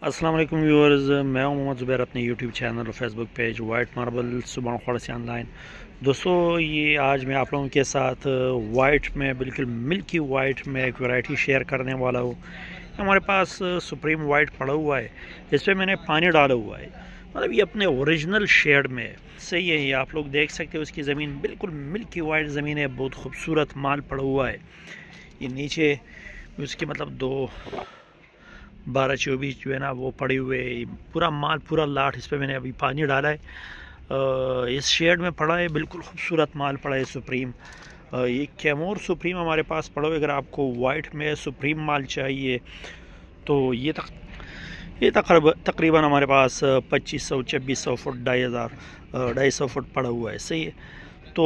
السلام علیکم ویورز، میں ہوں محمد زبیر، اپنے یوٹیوب چینل اور فیس بک پیج وائٹ ماربل سبحان خوڑ سے آن لائن۔ دوستو، یہ آج میں آپ لوگوں کے ساتھ وائٹ میں بالکل ملکی وائٹ میں ایک ویرائٹی شیئر کرنے والا ہوں۔ ہمارے پاس سپریم وائٹ پڑا ہوا ہے، اس پہ میں نے پانی ڈالا ہوا ہے، مطلب یہ اپنے اوریجنل شیڈ میں صحیح ہے۔ یہ آپ لوگ دیکھ سکتے ہیں، اس کی زمین بالکل ملکی وائٹ زمین ہے، بہت خوبصورت مال پڑا ہوا ہے۔ یہ نیچے اس کے مطلب 12-24 جو ہے نا وہ پڑے ہوئے، پورا مال پورا لاٹ اس پہ میں نے ابھی پانی ڈالا ہے۔ اس شیڈ میں پڑا ہے، بالکل خوبصورت مال پڑا ہے سپریم۔ یہ کیمور سپریم ہمارے پاس پڑا ہوا ہے۔ اگر آپ کو وائٹ میں سپریم مال چاہیے تو یہ تقریباً ہمارے پاس 2500-2600 فٹ 250 فٹ پڑا ہوا ہے، صحیح ہے۔ تو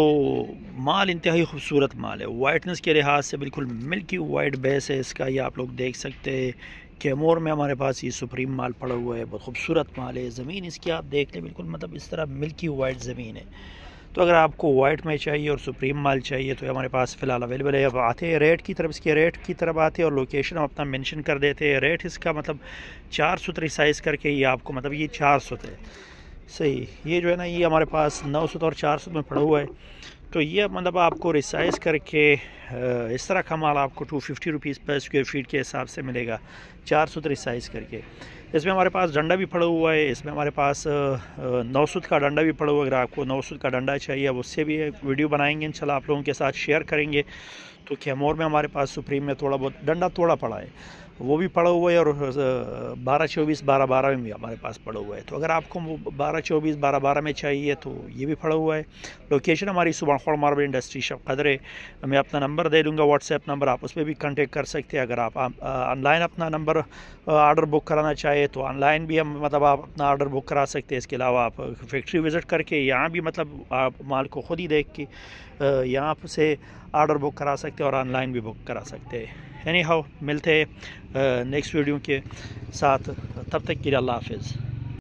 مال انتہائی خوبصورت مال ہے، وائٹنس کے لحاظ سے بالکل ملکی وائٹ بیس ہے اس کا، یہ آپ لوگ دیکھ سکتے ہیں۔ کیمور میں ہمارے پاس یہ سپریم مال پڑا ہوا ہے، بہت خوبصورت مال ہے۔ زمین اس کی آپ دیکھ لیں، بالکل مطلب اس طرح ملکی وائٹ زمین ہے۔ تو اگر آپ کو وائٹ میں چاہیے اور سپریم مال چاہیے تو ہمارے پاس فی الحال اویلیبل ہے۔ اب آتے ہیں ریٹ کی طرف، اس کے ریٹ کی طرف آتے ہیں اور لوکیشن ہم اپنا مینشن کر دیتے ہیں۔ ریٹ اس کا مطلب 400 ریسائز کر کے یہ آپ کو مطلب یہ 400 ہے، صحیح۔ یہ جو ہے نا یہ ہمارے پاس 900 اور 400 میں پڑا ہوا ہے۔ تو یہ مطلب آپ کو ریسائز کر کے اس طرح کا مال آپ کو 250 روپیز پر اسکوائر فیٹ کے حساب سے ملے گا، 400 ریسائز کر کے۔ اس میں ہمارے پاس ڈنڈا بھی پڑا ہوا ہے، اس میں ہمارے پاس 900 کا ڈنڈا بھی پڑا ہوا ہے۔ اگر آپ کو 900 کا ڈنڈا چاہیے، اب اس سے بھی ایک ویڈیو بنائیں گے انشاءاللہ، آپ لوگوں کے ساتھ شیئر کریں گے۔ تو کیمور میں ہمارے پاس سپریم میں تھوڑا بہت ڈنڈا توڑا پڑا ہے، وہ بھی پڑا ہوا ہے، اور 12-24 12-12 میں بھی ہمارے پاس پڑا ہوا ہے۔ تو اگر آپ کو 12-24 12-12 میں چاہیے تو یہ بھی پڑا ہوا ہے۔ لوکیشن ہماری سبحان خوڑ ماربل انڈسٹری شپ قدر ہے۔ میں اپنا نمبر دے دوں گا، واٹس ایپ نمبر، آپ اس پہ بھی کانٹیکٹ کر سکتے ہیں۔ اگر آپ آن لائن اپنا نمبر آرڈر بک کرانا چاہے تو آن لائن بھی ہم مطلب آپ اپنا آرڈر بک کرا سکتے ہیں۔ اس کے علاوہ آپ فیکٹری وزٹ کر کے یہاں بھی مطلب آپ مال کو خود ہی دیکھ کے یہاں سے آرڈر بک کرا سکتے ہیں اور آن لائن بھی بک کرا سکتے ہیں۔ اینی ہاؤ، ملتے ہیں نیکسٹ ویڈیو کے ساتھ، تب تک کے لیے اللہ حافظ۔